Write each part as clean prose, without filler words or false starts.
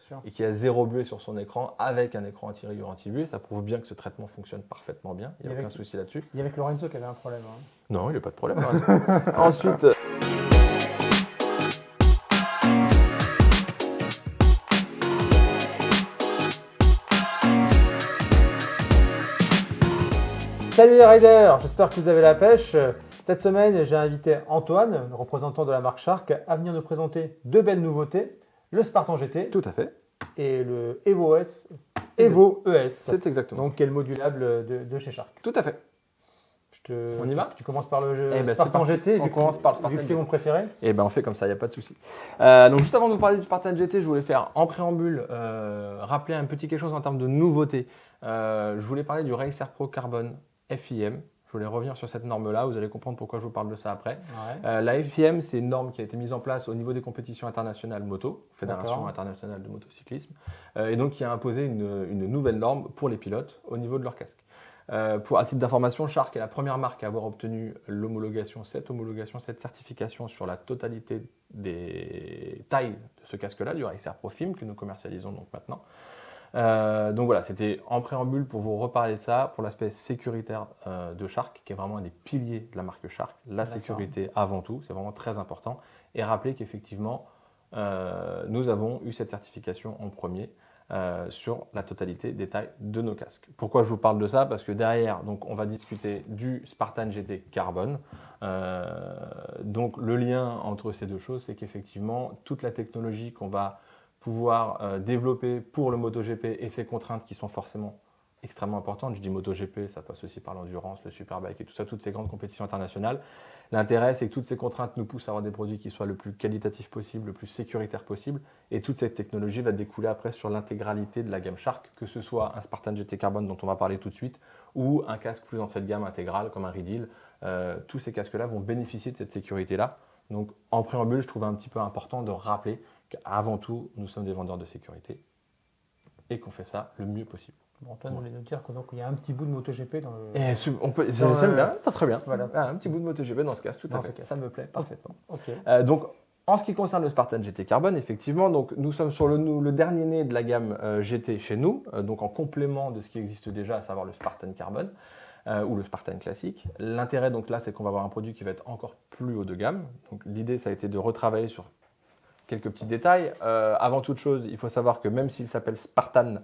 sûr. et qui a 0 buée sur son écran avec un écran anti-rayures anti-buée. Ça prouve bien que ce traitement fonctionne parfaitement bien. Il n'y a aucun souci là-dessus. Il y avait que Lorenzo qui avait un problème. Hein. Non, il n'y a pas de problème. Ensuite, Salut les riders, j'espère que vous avez la pêche. Cette semaine, j'ai invité Antoine, représentant de la marque Shark, à venir nous présenter deux belles nouveautés, le Spartan GT tout à fait. et le Evo ES, C'est exactement donc qui est le modulable de chez Shark. Tout à fait. On y va? Tu commences par le Eh ben, Spartan c'est parti. GT, On commence par le Spartan vu que c'est GT. mon préféré. Et ben on fait comme ça, il n'y a pas de souci. Donc juste avant de vous parler du Spartan GT, je voulais faire en préambule, rappeler un petit quelque chose en termes de nouveauté. Je voulais parler du Racer Pro Carbon FIM. Je voulais revenir sur cette norme-là, vous allez comprendre pourquoi je vous parle de ça après. Ouais. La FIM, c'est une norme qui a été mise en place au niveau des compétitions internationales moto, Fédération D'accord. internationale de motocyclisme, et donc qui a imposé une nouvelle norme pour les pilotes au niveau de leur casque. À titre d'information, Shark est la première marque à avoir obtenu cette certification sur la totalité des tailles de ce casque-là, du Racer Pro FIM que nous commercialisons donc maintenant. Donc voilà, c'était en préambule pour vous reparler de ça, pour l'aspect sécuritaire de Shark, qui est vraiment un des piliers de la marque Shark. La sécurité avant tout, c'est vraiment très important. Et rappeler qu'effectivement, nous avons eu cette certification en premier sur la totalité des tailles de nos casques. Pourquoi je vous parle de ça? Parce que derrière, donc, on va discuter du Spartan GT Carbon. Donc le lien entre ces deux choses, c'est qu'effectivement, toute la technologie qu'on va pouvoir développer pour le MotoGP et ses contraintes qui sont forcément extrêmement importantes. Je dis MotoGP, ça passe aussi par l'endurance, le Superbike et tout ça, toutes ces grandes compétitions internationales. L'intérêt, c'est que toutes ces contraintes nous poussent à avoir des produits qui soient le plus qualitatifs possible, le plus sécuritaire possible. Et toute cette technologie va découler après sur l'intégralité de la gamme Shark, que ce soit un Spartan GT Carbon dont on va parler tout de suite, ou un casque plus entrée de gamme intégral comme un Reedil. Tous ces casques-là vont bénéficier de cette sécurité-là. Donc en préambule, je trouvais un petit peu important de rappeler qu'avant tout, nous sommes des vendeurs de sécurité et qu'on fait ça le mieux possible. Bon, Antoine voulait nous dire qu'il y a un petit bout de MotoGP dans le... J'aime bien, c'est très bien. Voilà. Un petit bout de MotoGP dans ce cas, tout à fait. Ça me plaît parfaitement. Ok. Donc, en ce qui concerne le Spartan GT Carbon, effectivement, donc, nous sommes sur le dernier né de la gamme GT chez nous, donc en complément de ce qui existe déjà, à savoir le Spartan Carbon ou le Spartan classique. L'intérêt, donc là, c'est qu'on va avoir un produit qui va être encore plus haut de gamme. Donc, l'idée, ça a été de retravailler sur quelques petits détails. Avant toute chose, il faut savoir que même s'il s'appelle Spartan,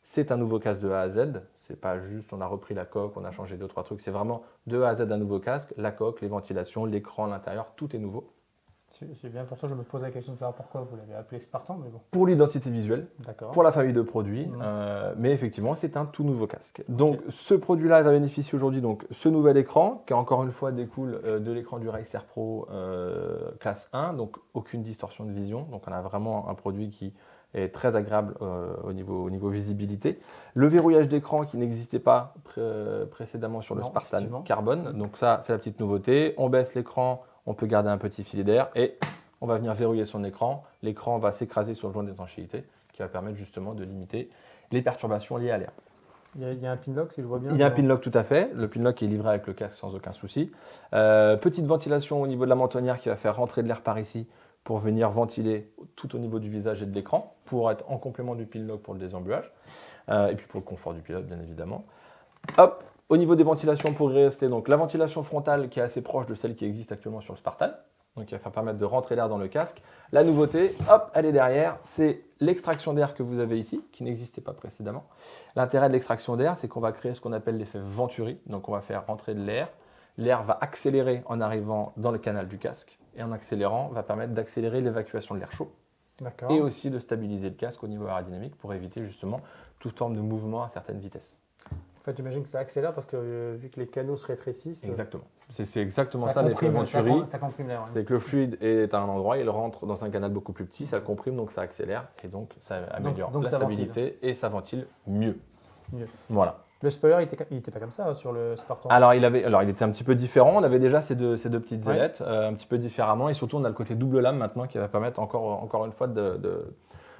c'est un nouveau casque de A à Z. C'est pas juste on a repris la coque, on a changé 2-3 trucs. C'est vraiment de A à Z un nouveau casque. La coque, les ventilations, l'écran, l'intérieur, tout est nouveau. C'est bien pour ça que je me pose la question de savoir pourquoi vous l'avez appelé Spartan, mais bon. Pour l'identité visuelle, D'accord. pour la famille de produits, mais effectivement, c'est un tout nouveau casque. Donc, ce produit-là va bénéficier aujourd'hui donc ce nouvel écran, qui encore une fois découle de l'écran du Racer Pro classe 1, donc aucune distorsion de vision. Donc, on a vraiment un produit qui est très agréable au niveau visibilité. Le verrouillage d'écran qui n'existait pas précédemment sur le Spartan Carbon. Donc ça, c'est la petite nouveauté. On baisse l'écran, on peut garder un petit filet d'air et on va venir verrouiller son écran. L'écran va s'écraser sur le joint d'étanchéité qui va permettre justement de limiter les perturbations liées à l'air. Il y a un pinlock, si je vois bien. Il y a un pinlock, tout à fait. Le pinlock est livré avec le casque sans aucun souci. Petite ventilation au niveau de la mentonnière qui va faire rentrer de l'air par ici pour venir ventiler tout au niveau du visage et de l'écran, pour être en complément du pinlock pour le désembuage, et puis pour le confort du pilote, bien évidemment. Hop, au niveau des ventilations, pour y rester, donc la ventilation frontale qui est assez proche de celle qui existe actuellement sur le Spartan, donc qui va permettre de rentrer l'air dans le casque. La nouveauté, hop, elle est derrière, c'est l'extraction d'air que vous avez ici, qui n'existait pas précédemment. L'intérêt de l'extraction d'air, c'est qu'on va créer ce qu'on appelle l'effet Venturi, donc on va faire rentrer de l'air. L'air va accélérer en arrivant dans le canal du casque, et en accélérant, va permettre d'accélérer l'évacuation de l'air chaud. Et aussi de stabiliser le casque au niveau aérodynamique pour éviter justement toute forme de mouvement à certaines vitesses. En fait, j'imagine que ça accélère parce que vu que les canaux se rétrécissent. Exactement. C'est exactement ça l'effet Venturi. Ça comprime l'air. C'est que le fluide est à un endroit, il rentre dans un canal beaucoup plus petit, ça le comprime, donc ça accélère et donc ça améliore la stabilité et ça ventile mieux. Voilà. Le spoiler, il était pas comme ça sur le Spartan. Alors, il était un petit peu différent. On avait déjà ces deux petites ailettes, un petit peu différemment. Et surtout, on a le côté double lame maintenant qui va permettre encore une fois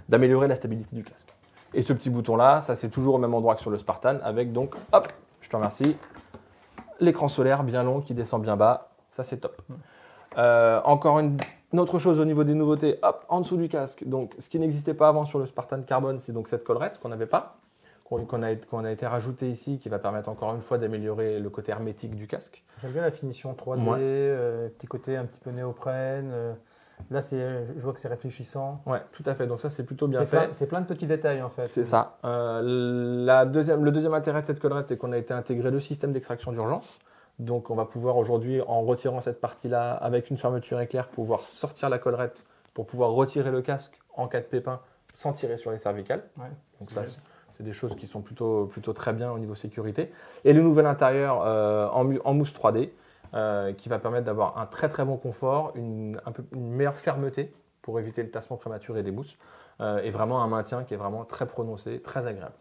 d'améliorer la stabilité du casque. Et ce petit bouton-là, ça c'est toujours au même endroit que sur le Spartan avec donc, hop, je te remercie, l'écran solaire bien long qui descend bien bas. Ça, c'est top. Encore une Une autre chose au niveau des nouveautés, hop, en dessous du casque. Donc, ce qui n'existait pas avant sur le Spartan Carbon, c'est donc cette collerette qu'on n'avait pas, qu'on a été rajouté ici, qui va permettre encore une fois d'améliorer le côté hermétique du casque. J'aime bien la finition 3D, Ouais. petit côté un petit peu néoprène. Là, je vois que c'est réfléchissant. Ouais, tout à fait. Donc ça, c'est plutôt bien fait. C'est plein de petits détails en fait. C'est ça. Le deuxième intérêt de cette collerette, c'est qu'on a été intégré le système d'extraction d'urgence. Donc on va pouvoir aujourd'hui, en retirant cette partie-là, avec une fermeture éclair, pouvoir sortir la collerette pour pouvoir retirer le casque en cas de pépin sans tirer sur les cervicales. Ouais. Donc ça, c'est des choses qui sont plutôt très bien au niveau sécurité. Et le nouvel intérieur en mousse 3D qui va permettre d'avoir un très très bon confort, une meilleure fermeté pour éviter le tassement prématuré des mousses et vraiment un maintien qui est vraiment très prononcé, très agréable.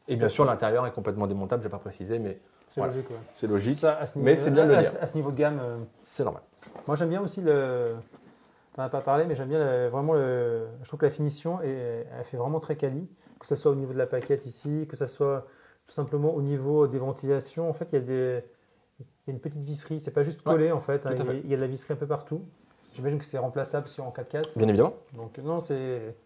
Et bien sûr, l'intérieur est complètement démontable, je n'ai pas précisé, mais C'est voilà, logique. Ouais. c'est logique. Ça, Mais c'est bien de le dire. À ce niveau de gamme, C'est normal. moi j'aime bien aussi le. Tu n'en as pas parlé, mais j'aime bien vraiment le. Je trouve que la finition, elle fait vraiment très quali. Que ce soit au niveau de la paquette ici, que ce soit tout simplement au niveau des ventilations. En fait, il y a une petite visserie. C'est pas juste collé en fait. à fait. Il y a de la visserie un peu partout. J'imagine que c'est remplaçable en cas de casse. Bien évidemment. Donc non, c'est.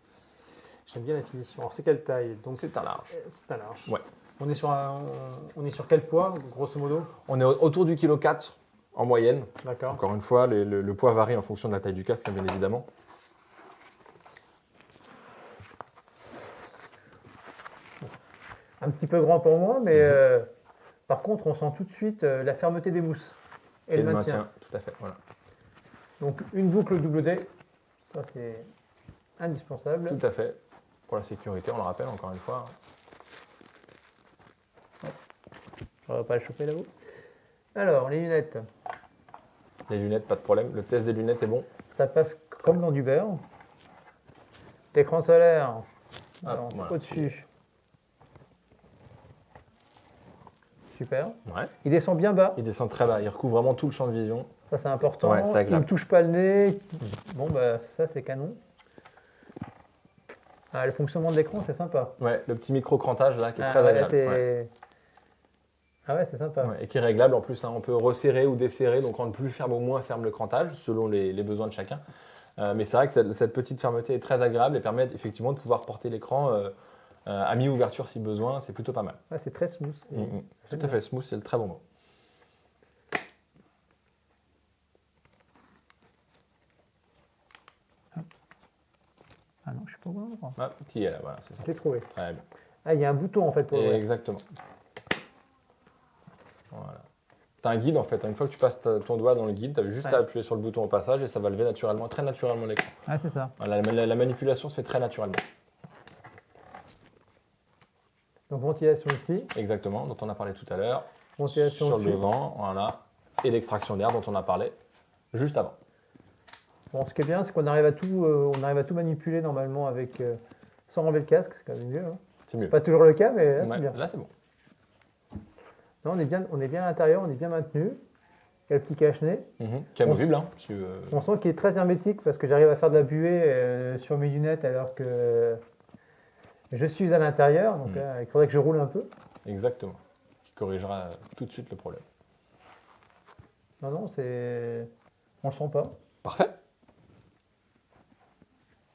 J'aime bien la finition. Alors c'est quelle taille? Donc C'est un large. C'est un large. Ouais. On est sur quel poids, grosso modo? On est autour du kilo 4 en moyenne. D'accord. Encore une fois, le poids varie en fonction de la taille du casque, hein, bien évidemment. Un petit peu grand pour moi, mais par contre, on sent tout de suite la fermeté des mousses et le maintien. Tout à fait. Voilà. Donc une boucle double D, ça c'est indispensable. Tout à fait. Pour la sécurité, on le rappelle encore une fois. On ne va pas le choper là-haut. Alors, les lunettes, Les lunettes, pas de problème. Le test des lunettes est bon. ça passe comme dans du beurre. L'écran solaire, alors, voilà. au-dessus. Super. Ouais. Il descend bien bas, Il descend très bas. Il recouvre vraiment tout le champ de vision. ça c'est important. Ouais, c'est Il agréable. ne touche pas le nez. Bon, bah ça c'est canon. Ah, le fonctionnement de l'écran, c'est sympa. Ouais, le petit micro-crantage là qui est Ah, très ouais, agréable. Ouais. Ah ouais, c'est sympa. Ouais, et qui est réglable en plus. Hein. On peut resserrer ou desserrer, donc rendre plus ferme ou moins ferme le crantage selon les besoins de chacun. Mais c'est vrai que cette petite fermeté est très agréable et permet effectivement de pouvoir porter l'écran à mi-ouverture si besoin. C'est plutôt pas mal. Ouais, c'est très smooth. Tout à fait smooth, c'est le très bon mot. Ah non, je suis pas au bon endroit. Ah, petit est là, voilà, c'est ça. Je l'ai trouvé. Très bien. Ah, il y a un bouton en fait pour ouvrir. Exactement. Voilà. Tu as un guide en fait. Une fois que tu passes ton doigt dans le guide, tu as juste à appuyer sur le bouton au passage et ça va lever naturellement, très naturellement l'écran. Ah, c'est ça. Voilà, la manipulation se fait très naturellement. Donc ventilation ici, Exactement, dont on a parlé tout à l'heure. ventilation Sur le au-dessus. devant, voilà. Et l'extraction d'air dont on a parlé juste avant. Bon, ce qui est bien, c'est qu'on arrive à tout manipuler normalement avec sans enlever le casque, c'est quand même mieux. Hein. C'est mieux. C'est pas toujours le cas, mais là, Ouais, c'est bien. là, c'est bon. Là, on est bien à l'intérieur, on est bien maintenu. Il y a le petit cache-nez. Qui est amovible. Hein, On sent qu'il est très hermétique parce que j'arrive à faire de la buée sur mes lunettes alors que je suis à l'intérieur. Donc il faudrait que je roule un peu. Exactement. Qui corrigera tout de suite le problème. Non, non, on le sent pas. Parfait.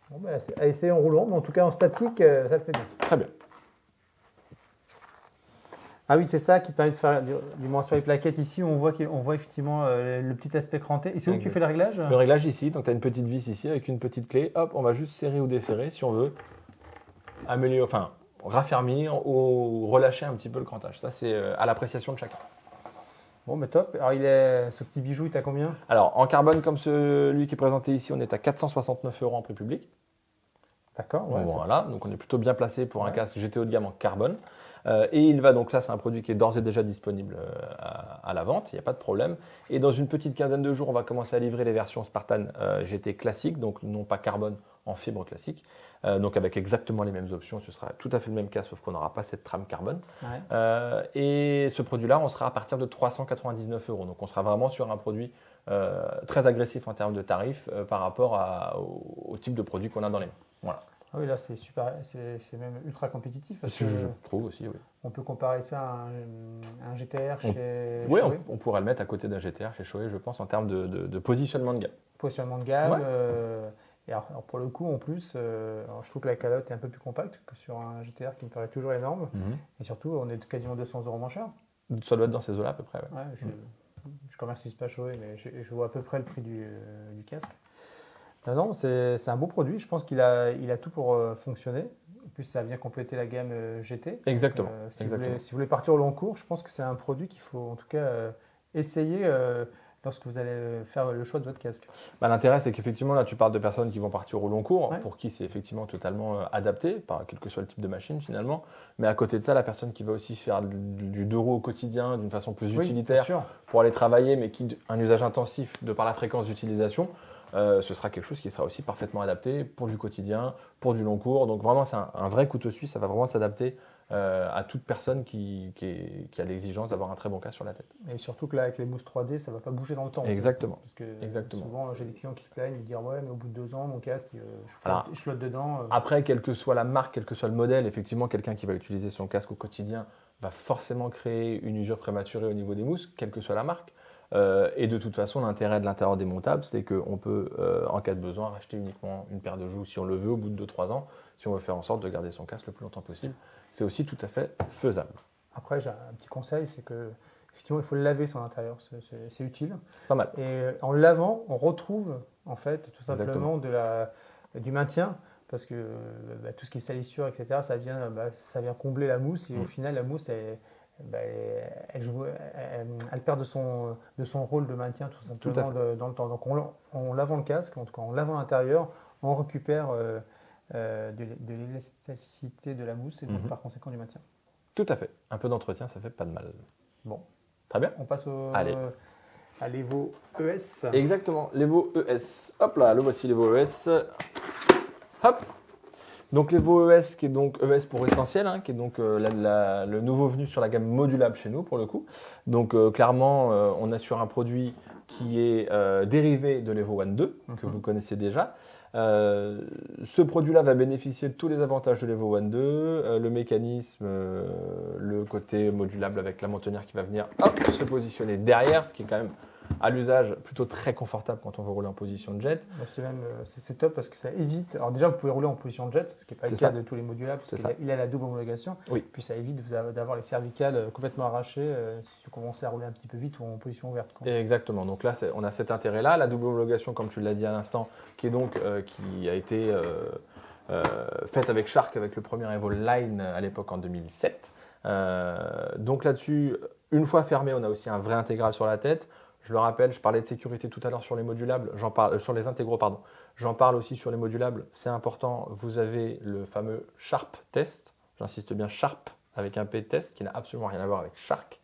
Bon, bah, c'est à essayer en roulant, mais en tout cas en statique, ça le fait bien. Très bien. Ah oui, c'est ça qui permet de faire, du moins sur les plaquettes ici, on voit effectivement le petit aspect cranté. Et c'est où que tu fais le réglage? Le réglage ici, donc tu as une petite vis ici avec une petite clé. Hop, on va juste serrer ou desserrer si on veut améliorer, enfin raffermir ou relâcher un petit peu le crantage. Ça, c'est à l'appréciation de chacun. Bon, mais top. Alors, ce petit bijou, il t'a combien? Alors, en carbone comme celui qui est présenté ici, on est à 469 € en prix public. D'accord. Ouais, Voilà, donc on est plutôt bien placé pour un casque GT haut de gamme en carbone. Et il va donc là, c'est un produit qui est d'ores et déjà disponible à la vente, il n'y a pas de problème. Et dans une petite quinzaine de jours, on va commencer à livrer les versions Spartan GT classiques, donc non pas carbone, en fibre classique. Donc avec exactement les mêmes options, ce sera tout à fait le même cas, sauf qu'on n'aura pas cette trame carbone. Ouais. Et ce produit-là, on sera à partir de 399 €. Donc on sera vraiment sur un produit très agressif en termes de tarifs par rapport au type de produit qu'on a dans les mains. Voilà. Ah oui, là, c'est super, c'est même ultra compétitif. Parce Je que trouve aussi, oui. on peut comparer ça à un GTR chez Oui, Shoei. on pourrait le mettre à côté d'un GTR chez Shoei, je pense, en termes de positionnement de gamme. positionnement de gamme. Ouais. Et alors, pour le coup, en plus, alors, je trouve que la calotte est un peu plus compacte que sur un GTR qui me paraît toujours énorme. Et surtout, on est quasiment 200 € moins cher. Ça doit être dans ces eaux-là à peu près. Ouais. Ouais, je commercie pas chaud, mais je vois à peu près le prix du casque. Non, c'est un beau produit. Je pense il a tout pour fonctionner. En plus, ça vient compléter la gamme GT. Exactement. Si Exactement. vous voulez partir au long cours, je pense que c'est un produit qu'il faut en tout cas essayer lorsque vous allez faire le choix de votre casque. Bah, l'intérêt, c'est qu'effectivement, là, tu parles de personnes qui vont partir au long cours, Ouais. pour qui c'est effectivement totalement adapté, par quel que soit le type de machine finalement. Mais à côté de ça, la personne qui va aussi faire du 2 roues au quotidien, d'une façon plus Oui, utilitaire, bien sûr. pour aller travailler, mais qui un usage intensif de par la fréquence d'utilisation, ce sera quelque chose qui sera aussi parfaitement adapté pour du quotidien, pour du long cours. Donc vraiment, c'est un vrai couteau suisse, ça va vraiment s'adapter à toute personne qui a l'exigence d'avoir un très bon casque sur la tête. Et surtout que là, avec les mousses 3D, ça ne va pas bouger dans le temps. Exactement. Parce que Exactement. souvent, j'ai des clients qui se plaignent, ils disent ouais, mais au bout de 2 ans, mon casque, Alors, je flotte dedans. Après, quelle que soit la marque, quel que soit le modèle, effectivement, quelqu'un qui va utiliser son casque au quotidien va forcément créer une usure prématurée au niveau des mousses, quelle que soit la marque. Et de toute façon, l'intérêt de l'intérieur démontable, c'est qu'on peut, en cas de besoin, racheter uniquement une paire de joues si on le veut au bout de 2-3 ans, si on veut faire en sorte de garder son casque le plus longtemps possible. C'est aussi tout à fait faisable. Après, j'ai un petit conseil, c'est que effectivement, il faut le laver son intérieur, c'est utile. Pas mal. Et en le lavant, on retrouve en fait tout simplement du maintien, parce que tout ce qui est salissure, etc., ça vient combler la mousse, et au final, la mousse, elle perd de son rôle de maintien tout simplement dans le temps. Donc en lavant le casque, en tout cas en lavant l'intérieur, on récupère de l'élasticité de la mousse et donc par conséquent du maintien. Tout à fait. Un peu d'entretien, ça fait pas de mal. Bon, Très bien. on passe à l'Evo ES. Exactement, l'Evo ES. Hop là, le voici l'Evo ES. Hop. Donc l'Evo ES, qui est donc ES pour essentiel, hein, qui est donc le nouveau venu sur la gamme modulable chez nous pour le coup. Donc clairement, on a sur un produit qui est dérivé de l'Evo One 2, que vous connaissez déjà. Ce produit-là va bénéficier de tous les avantages de l'Evo One 2, le mécanisme, le côté modulable avec la mentonnière qui va venir se positionner derrière, ce qui est quand même à l'usage plutôt très confortable quand on veut rouler en position de jet. C'est top parce que ça évite. Alors déjà, vous pouvez rouler en position de jet, ce qui n'est pas le cas de tous les modulables, parce qu'il a la double homologation. Oui. Puis ça évite d'avoir les cervicales complètement arrachées si vous commencez à rouler un petit peu vite ou en position ouverte. Exactement. Donc là, on a cet intérêt-là. La double homologation, comme tu l'as dit à l'instant, qui a été faite avec Shark, avec le premier Evo Line à l'époque en 2007. Donc là-dessus, une fois fermé, on a aussi un vrai intégral sur la tête. Je le rappelle, je parlais de sécurité tout à l'heure sur les modulables, sur les intégraux, pardon. J'en parle aussi sur les modulables, c'est important. Vous avez le fameux Sharp Test, j'insiste bien Sharp avec un P test qui n'a absolument rien à voir avec Shark,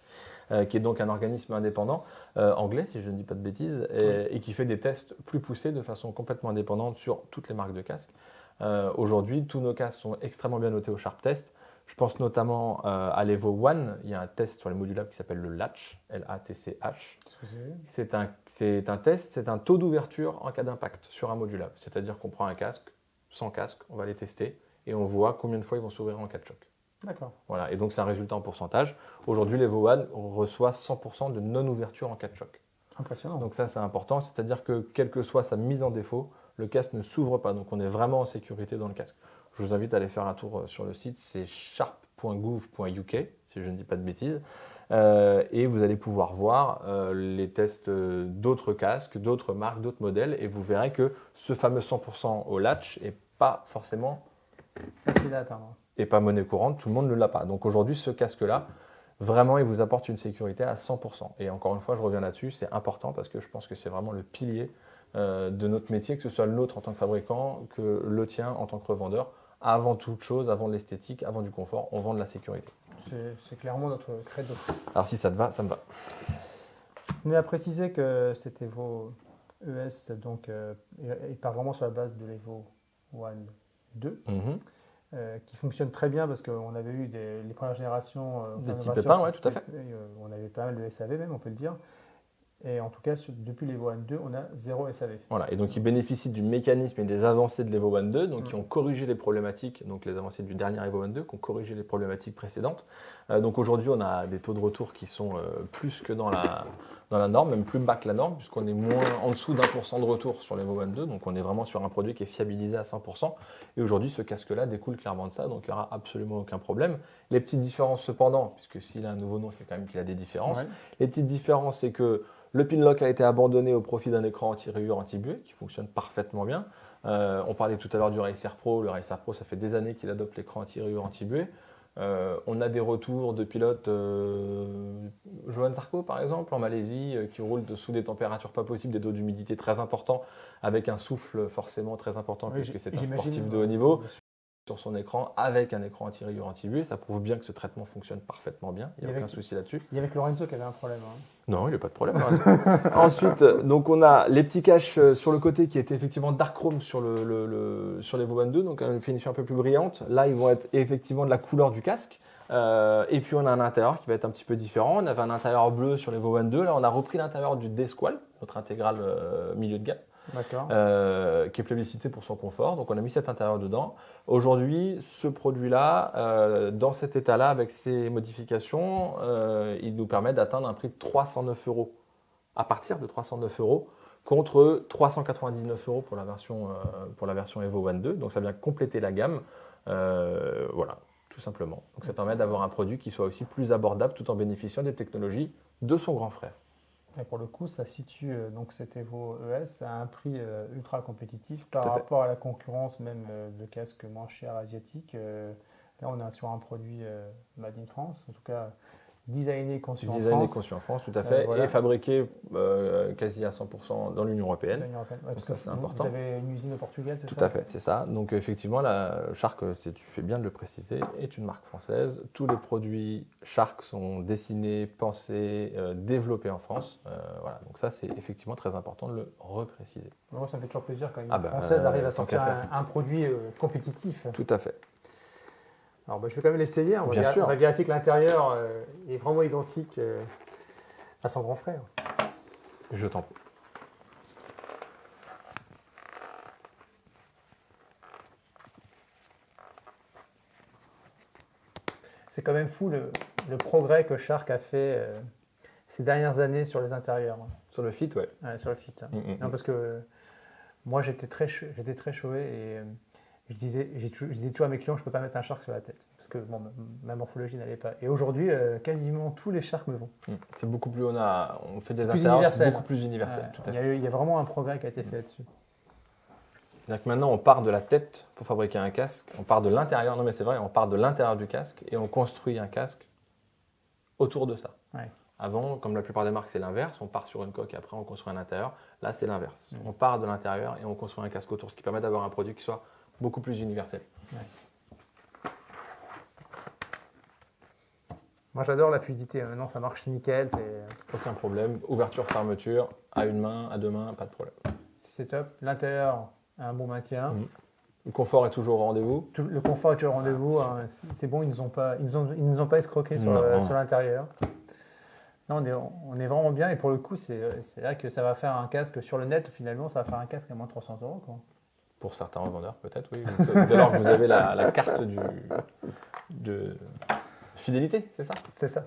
qui est donc un organisme indépendant, anglais si je ne dis pas de bêtises, et qui fait des tests plus poussés de façon complètement indépendante sur toutes les marques de casques. Aujourd'hui, tous nos casques sont extrêmement bien notés au Sharp Test. Je pense notamment à l'Evo One. Il y a un test sur les modulables qui s'appelle le Latch, L-A-T-C-H. C'est un test, c'est un taux d'ouverture en cas d'impact sur un modulable. C'est-à-dire qu'on prend un casque, 100 casques, on va les tester et on voit combien de fois ils vont s'ouvrir en cas de choc. D'accord. Voilà, et donc c'est un résultat en pourcentage. Aujourd'hui, l'Evo One reçoit 100% de non-ouverture en cas de choc. Impressionnant. Donc ça, c'est important, c'est-à-dire que quelle que soit sa mise en défaut, le casque ne s'ouvre pas. Donc on est vraiment en sécurité dans le casque. Je vous invite à aller faire un tour sur le site, c'est sharp.gouv.uk, si je ne dis pas de bêtises. Et vous allez pouvoir voir les tests d'autres casques, d'autres marques, d'autres modèles, et vous verrez que ce fameux 100% au latch n'est pas forcément facile à atteindre. Et pas monnaie courante, tout le monde ne l'a pas. Donc aujourd'hui, ce casque-là, vraiment, il vous apporte une sécurité à 100%. Et encore une fois, je reviens là-dessus, c'est important parce que je pense que c'est vraiment le pilier de notre métier, que ce soit le nôtre en tant que fabricant, que le tien en tant que revendeur. Avant toute chose, avant de l'esthétique, avant du confort, on vend de la sécurité. C'est clairement notre credo. Alors si ça te va, ça me va. Je tenais à préciser que cet Evo ES, donc, il part vraiment sur la base de l'Evo One 2, qui fonctionne très bien parce qu'on avait eu les premières générations des petits pépins, oui, tout à fait. On avait pas mal de SAV même, on peut le dire. Et en tout cas, depuis l'Evo One 2, on a 0 SAV. Voilà, et donc ils bénéficient du mécanisme et des avancées de l'Evo One 2, donc qui ont corrigé les problématiques, donc les avancées du dernier Evo One 2, qui ont corrigé les problématiques précédentes. Donc aujourd'hui, on a des taux de retour qui sont plus que dans dans la norme, même plus bas que la norme, puisqu'on est moins en dessous d'1% de retour sur l'Evo 22, donc on est vraiment sur un produit qui est fiabilisé à 100%. Et aujourd'hui, ce casque-là découle clairement de ça, donc il n'y aura absolument aucun problème. Les petites différences cependant, puisque s'il a un nouveau nom, c'est quand même qu'il a des différences. Ouais. Les petites différences, c'est que le pin lock a été abandonné au profit d'un écran anti-rayures, anti-buée, qui fonctionne parfaitement bien. On parlait tout à l'heure du Racer Pro. Le Racer Pro, ça fait des années qu'il adopte l'écran anti-rayures, anti-buée. On a des retours de pilotes, Johan Zarco par exemple, en Malaisie, qui roule sous des températures pas possibles, des taux d'humidité très importants, avec un souffle forcément très important, Oui, puisque c'est un j'imagine, sportif de haut niveau, sur son écran, avec un écran anti-rayures, anti-buée. Ça prouve bien que ce traitement fonctionne parfaitement bien, il n'y a aucun souci là-dessus. Il y avait que Lorenzo qui avait un problème. Hein. Non, il n'y a pas de problème. Ensuite, donc on a les petits caches sur le côté qui étaient effectivement dark chrome sur sur l'Evo 22, donc une finition un peu plus brillante. Là, ils vont être effectivement de la couleur du casque. Et puis on a un intérieur qui va être un petit peu différent. On avait un intérieur bleu sur l'Evo 22. Là, on a repris l'intérieur du D-Squall, notre intégrale milieu de gamme. D'accord. Qui est plébiscité pour son confort. Donc on a mis cet intérieur dedans. Aujourd'hui, ce produit-là, dans cet état-là, avec ses modifications, il nous permet d'atteindre un prix de 309 €, à partir de 309 €, contre 399 € pour la version Evo 22. Donc ça vient compléter la gamme. Voilà, tout simplement. Donc ça permet d'avoir un produit qui soit aussi plus abordable tout en bénéficiant des technologies de son grand frère. Et pour le coup, ça situe donc cet Evo ES à un prix ultra compétitif par Tout à fait. rapport à la concurrence même de casques moins chers asiatiques. Là, on est sur un produit made in France, en tout cas designé, conçu en France. Conçu en France, tout à fait, voilà. et fabriqué quasi à 100% dans l'Union européenne. L'Union européenne. Ouais, parce ça, que c'est vous important. avez une usine au Portugal, c'est ça? Tout à fait, c'est ça. Donc effectivement, la Shark, tu fais bien de le préciser, est une marque française. Tous les produits Shark sont dessinés, pensés, développés en France. Voilà. Donc ça, c'est effectivement très important de le repréciser. Moi, ça me fait toujours plaisir quand une Ah bah, française arrive à tant sortir qu'à faire. un produit compétitif. Tout à fait. Alors, je vais quand même l'essayer. On Bien sûr. va vérifier que l'intérieur est vraiment identique à son grand frère. Je t'en prie. C'est quand même fou le progrès que Shark a fait ces dernières années sur les intérieurs. Sur le fit, ouais. Ouais, sur le fit. Mm. Parce que moi, j'étais très chauvé et je disais toujours à mes clients, je ne peux pas mettre un Shark sur la tête. Parce que bon, ma morphologie n'allait pas. Et aujourd'hui, quasiment tous les Sharks me vont. C'est beaucoup plus, on fait des C'est plus intérieurs universel. beaucoup plus universels. Ouais, Tout à fait. il y a vraiment un progrès qui a été fait là-dessus. C'est-à-dire que maintenant, on part de la tête pour fabriquer un casque, on part de l'intérieur, non mais c'est vrai, on part de l'intérieur du casque et on construit un casque autour de ça. Ouais. Avant, comme la plupart des marques, c'est l'inverse, on part sur une coque et après on construit un intérieur. Là, c'est l'inverse. On part de l'intérieur et on construit un casque autour, ce qui permet d'avoir un produit qui soit beaucoup plus universel. Ouais. Moi, j'adore la fluidité. Maintenant, ça marche nickel. Aucun problème. Ouverture, fermeture, à une main, à deux mains, pas de problème. C'est top. L'intérieur a un bon maintien. Le confort est toujours au rendez-vous. Le confort est au rendez-vous. Hein. C'est bon, ils ne nous ont pas escroqués sur l'intérieur. Non, on est vraiment bien. Et pour le coup, c'est vrai que ça va faire un casque sur le net. Finalement, ça va faire un casque à moins de 300 €. Quoi. Pour certains revendeurs, peut-être, oui. Dès lors que vous avez la carte de fidélité, c'est ça? C'est ça.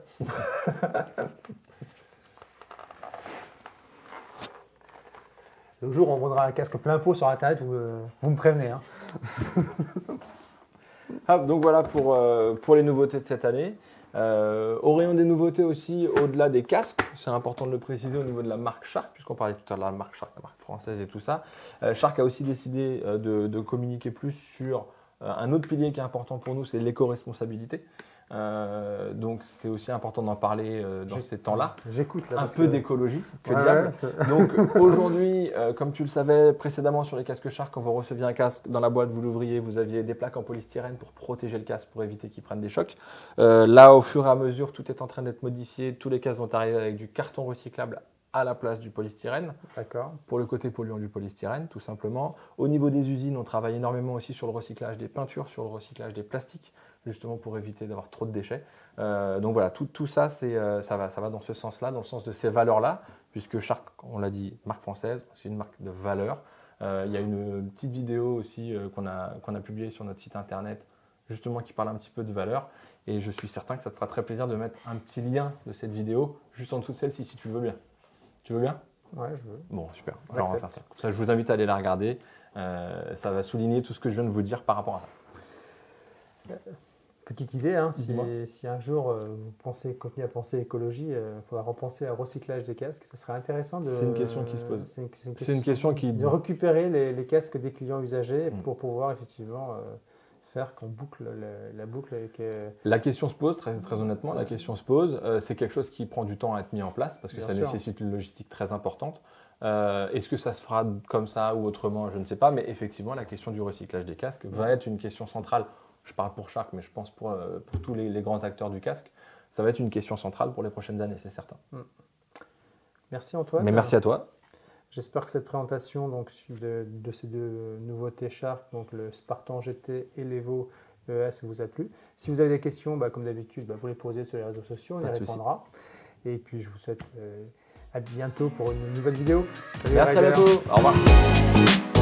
Le jour où on vendra un casque plein pot sur Internet, vous me prévenez. Hein. Donc voilà pour les nouveautés de cette année. Au rayon des nouveautés aussi, au-delà des casques, c'est important de le préciser au niveau de la marque Shark, puisqu'on parlait tout à l'heure de la marque Shark, la marque française et tout ça. Shark a aussi décidé de communiquer plus sur un autre pilier qui est important pour nous, c'est l'éco-responsabilité. Donc c'est aussi important d'en parler dans ces temps-là. J'écoute là. Un peu d'écologie, que Ouais, diable. ouais, Donc aujourd'hui, comme tu le savais précédemment sur les casques Shark, quand vous receviez un casque dans la boîte, vous l'ouvriez, vous aviez des plaques en polystyrène pour protéger le casque, pour éviter qu'il prenne des chocs. Là, au fur et à mesure, tout est en train d'être modifié. Tous les casques vont arriver avec du carton recyclable à la place du polystyrène. D'accord. Pour le côté polluant du polystyrène, tout simplement. Au niveau des usines, on travaille énormément aussi sur le recyclage des peintures, sur le recyclage des plastiques, justement pour éviter d'avoir trop de déchets. Donc voilà, tout ça, ça va dans ce sens-là, dans le sens de ces valeurs-là, puisque Shark, on l'a dit, marque française, c'est une marque de valeur. Il y a une petite vidéo aussi qu'on a publiée sur notre site internet, justement qui parle un petit peu de valeur. Et je suis certain que ça te fera très plaisir de mettre un petit lien de cette vidéo juste en dessous de celle-ci, si tu le veux bien. Tu veux bien? Ouais, je veux. Bon, super. Alors, on va faire ça. Comme ça, je vous invite à aller la regarder. Ça va souligner tout ce que je viens de vous dire par rapport à ça. Petite idée, hein, Dis-moi. si un jour vous continuez à penser écologie, il faudra repenser au recyclage des casques. Ça serait intéressant de. C'est une question qui se pose. C'est une question qui. de récupérer les casques des clients usagers Mm. pour pouvoir effectivement faire qu'on boucle la boucle avec. La question se pose, très, très honnêtement, la question se pose. C'est quelque chose qui prend du temps à être mis en place parce que Bien ça sûr. nécessite une logistique très importante. Est-ce que ça se fera comme ça ou autrement? Je ne sais pas, mais effectivement, la question du recyclage des casques va être une question centrale. Je parle pour Shark, mais je pense pour tous les grands acteurs du casque. Ça va être une question centrale pour les prochaines années, c'est certain. Merci Antoine. Mais merci à toi. J'espère que cette présentation donc, de ces deux nouveautés Shark, donc le Spartan GT et l'Evo ES, vous a plu. Si vous avez des questions, comme d'habitude, vous les posez sur les réseaux sociaux, on y répondra. Et puis je vous souhaite à bientôt pour une nouvelle vidéo. Salut, merci à bientôt. Au revoir.